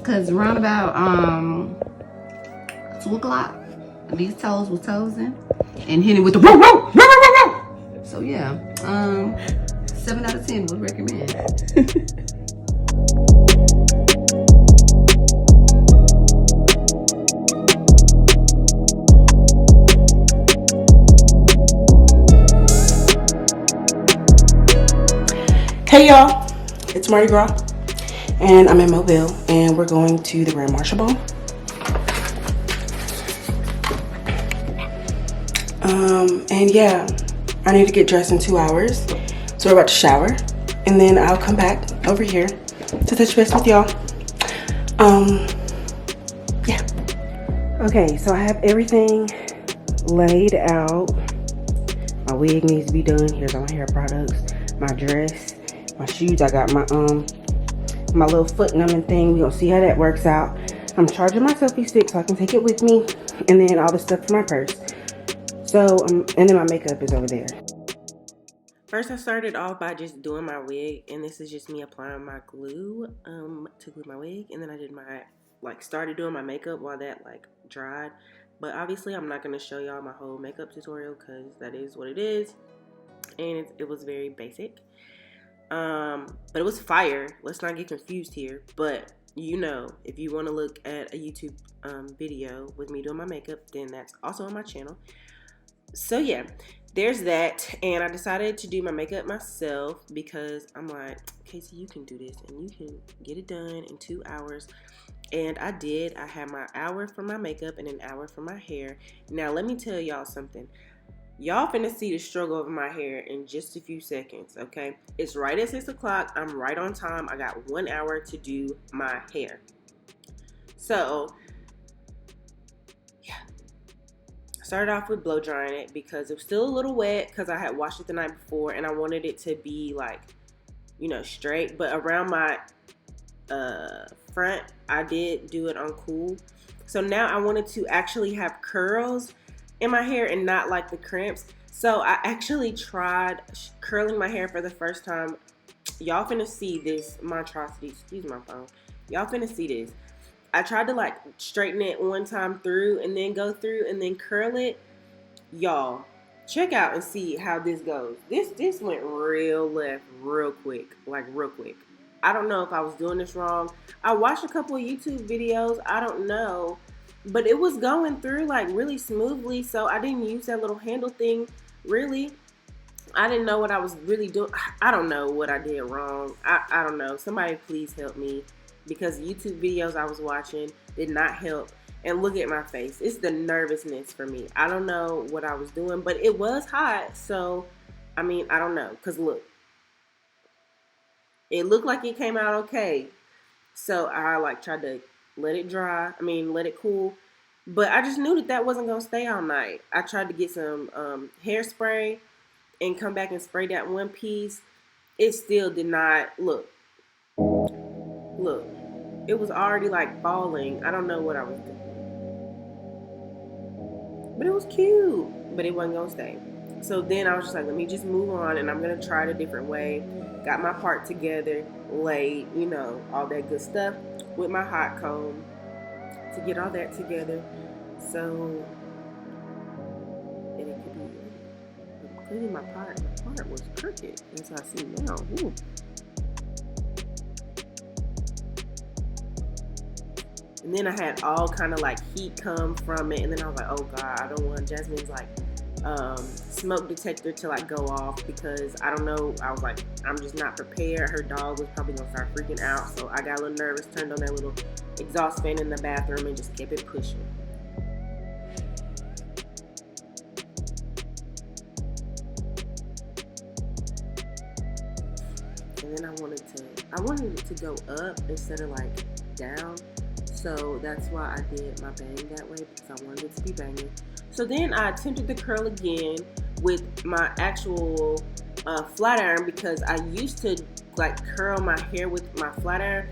Cause around about 2 o'clock, these toes were toesing and hitting with the woo woo woo woo woo. So yeah, 7 out of 10 would recommend. Hey y'all, it's Mardi Gras, and I'm in Mobile, and we're going to the Grand Marshal Ball. And yeah, I need to get dressed in 2 hours, so we're about to shower, and then I'll come back over here to touch base with y'all. Yeah. Okay, so I have everything laid out. My wig needs to be done. Here's all my hair products, my dress, my shoes. I got my little foot numbing thing. We're gonna see how that works out. I'm charging my selfie stick so I can take it with me, and then all the stuff for my purse. So, and then my makeup is over there. First, I started off by just doing my wig, and this is just me applying my glue to glue my wig, and then I did started doing my makeup while that dried. But obviously, I'm not gonna show y'all my whole makeup tutorial because that is what it is, and it was very basic. But it was fire. Let's not get confused here. But if you want to look at a YouTube video with me doing my makeup, then that's also on my channel. So yeah, there's that. And I decided to do my makeup myself because I'm like, Kasey, you can do this and you can get it done in 2 hours. And I did. I had my hour for my makeup and an hour for my hair. Now let me tell y'all something. Y'all finna see the struggle of my hair in just a few seconds, okay? It's right at 6 o'clock. I'm right on time. I got 1 hour to do my hair. So, yeah. I started off with blow drying it because it was still a little wet because I had washed it the night before and I wanted it to be straight. But around my front, I did do it on cool. So now I wanted to actually have curls in my hair and not like the crimps. So I actually tried curling my hair for the first time. Y'all finna see this monstrosity. Excuse my phone. Y'all finna see this. I tried to straighten it one time through and then go through and then curl it. Y'all, check out and see how this goes. This went real left real quick. Real quick. I don't know if I was doing this wrong. I watched a couple of YouTube videos. I don't know. But it was going through really smoothly, so I didn't use that little handle thing, really. I didn't know what I was really doing. I don't know what I did wrong. I don't know. Somebody please help me because YouTube videos I was watching did not help. And look at my face. It's the nervousness for me. I don't know what I was doing, but it was hot, so, I don't know. Because look, it looked like it came out okay. So I tried to let it dry. Let it cool. But I just knew that wasn't going to stay all night. I tried to get some hairspray and come back and spray that one piece. It still did not look. Look, it was already falling. I don't know what I was doing. But it was cute. But it wasn't going to stay. So then I was just let me just move on and I'm going to try it a different way. Got my part together, laid, all that good stuff with my hot comb to get all that together. So, and it could be clearly my part was crooked, as I see now. Ooh. And then I had all kind of heat come from it, and then I was like, oh God, I don't want Jasmine's smoke detector to go off because I don't know. I was I'm just not prepared. Her dog was probably gonna start freaking out, so I got a little nervous, turned on that little exhaust fan in the bathroom and just kept it pushing. And then I wanted it to go up instead of down. So that's why I did my bang that way because I wanted it to be banging. So then I attempted to curl again with my actual flat iron because I used to curl my hair with my flat iron.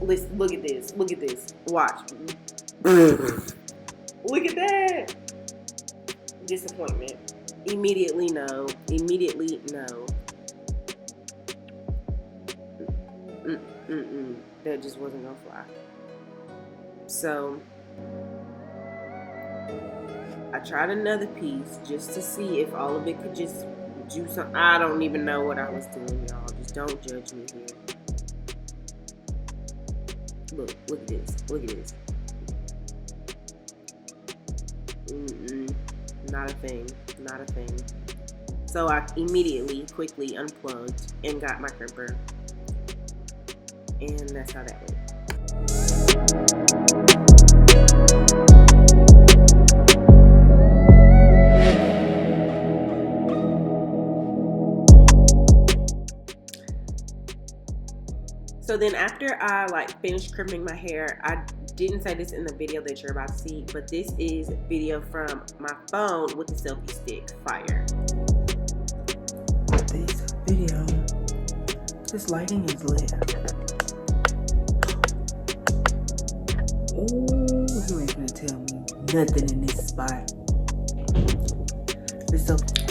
Listen, look at this. Look at this. Watch. Look at that. Disappointment. Immediately no. Immediately no. That just wasn't gonna fly. So I tried another piece just to see if all of it could just do something. I don't even know what I was doing, y'all. Just don't judge me here. Look at this. Look at this. Not a thing. Not a thing. So I immediately, quickly unplugged and got my crimper. And that's how that went. So then after I finished crimping my hair, I didn't say this in the video that you're about to see, but this is video from my phone with the selfie stick. Fire. This video, this lighting is lit. Ooh, you ain't gonna tell me nothing in this spot.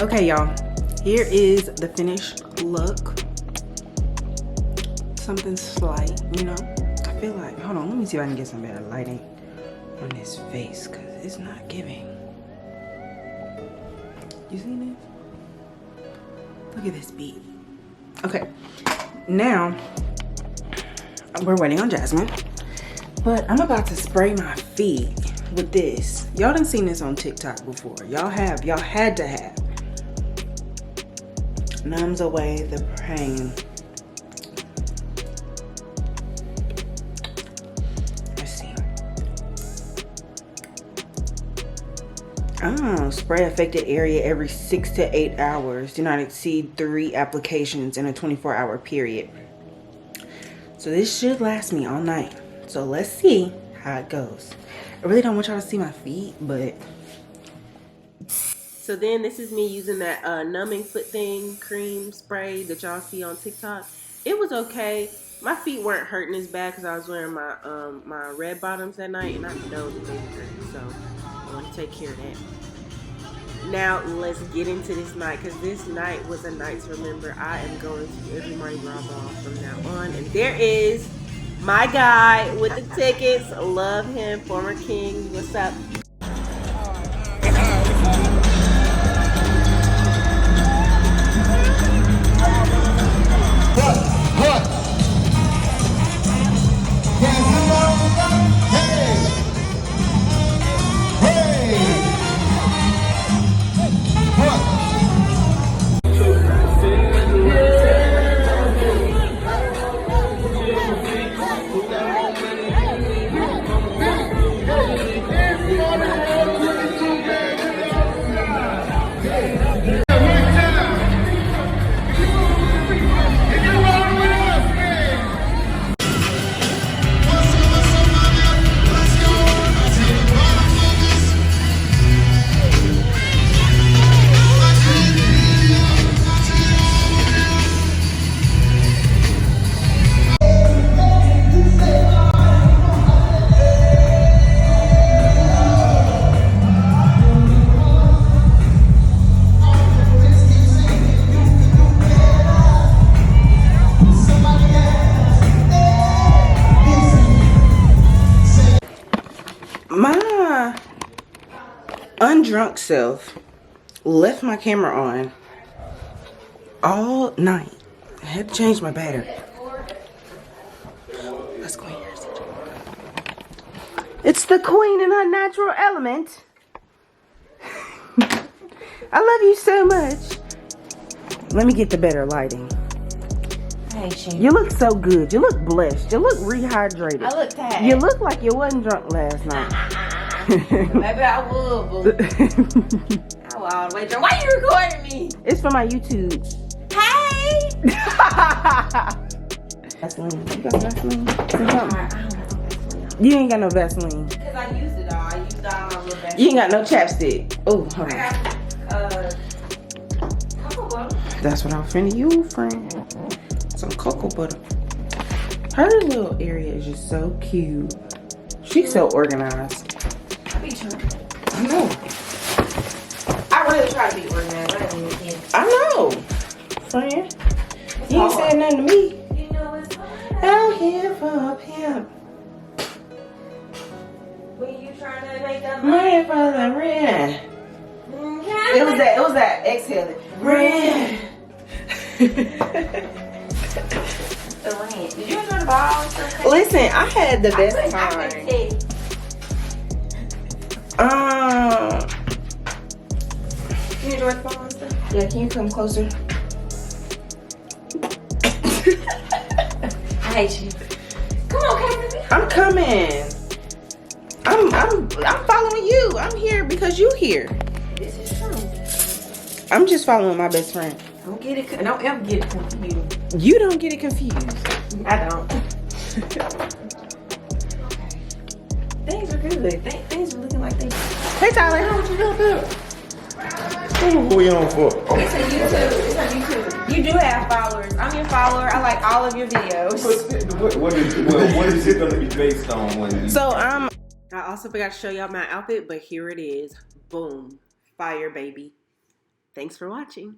Okay, y'all, here is the finished look. Something slight, you know. I feel like, hold on, let me see if I can get some better lighting on this face, because it's not giving. You see this? Look at this beat. Okay, now we're waiting on Jasmine, but I'm about to spray my feet with this. Y'all done seen this on TikTok before. Y'all had to have. Numbs away the pain. Spray affected area every 6 to 8 hours. Do not exceed 3 applications in a 24-hour period. So this should last me all night. So let's see how it goes. I really don't want y'all to see my feet, but... So then this is me using that numbing foot thing cream spray that y'all see on TikTok. It was okay. My feet weren't hurting as bad because I was wearing my my red bottoms that night, and I know that they hurt. So I want to take care of that. Now let's get into this night, because this night was a night to remember. I am going to every Mardi Gras Ball from now on. And there is my guy with the tickets. Love him, former king. What's up? My undrunk self left my camera on all night. I had to change my battery. Let's go here. It's the queen in her natural element. I love you so much. Let me get the better lighting. You look so good. You look blessed. You look rehydrated. I look tired. You look like you wasn't drunk last night. Maybe I would, boo. I was all the way drunk. Why you recording me? It's for my YouTube. Hey! Vaseline. You got Vaseline? I don't have Vaseline. You ain't got no Vaseline. Because I used it all. I used all my little Vaseline. You ain't got no chapstick. Oh, hold on. I got, cocoa butter. That's what I'm finna use, friend. Some cocoa butter. Her little area is just so cute. She's so organized. I be trying. I know. I really try to be organized. I don't even care. I know. Friend. You ain't saying nothing to me. You know it's hard. Out here for a pimp. make that money for the rent. It was that exhaling. Rent. The rent. Did you enjoy the ball and stuff? Listen, I had the best time. You enjoyed the ball and stuff? Yeah, can you come closer? I hate you. Come on, Kasey. I'm coming. I'm following you. I'm here because you here. This is true. I'm just following my best friend. Don't ever get it confused. You don't get it confused. I don't. Things are good. Things are looking like they. Hey Tyler. What you doing, Bill? Who you on for? It's on YouTube. It's on YouTube. You do have followers. I'm your follower. I like all of your videos. What is it going to be based on? When So I also forgot to show y'all my outfit, but here it is. Boom. Fire, baby. Thanks for watching.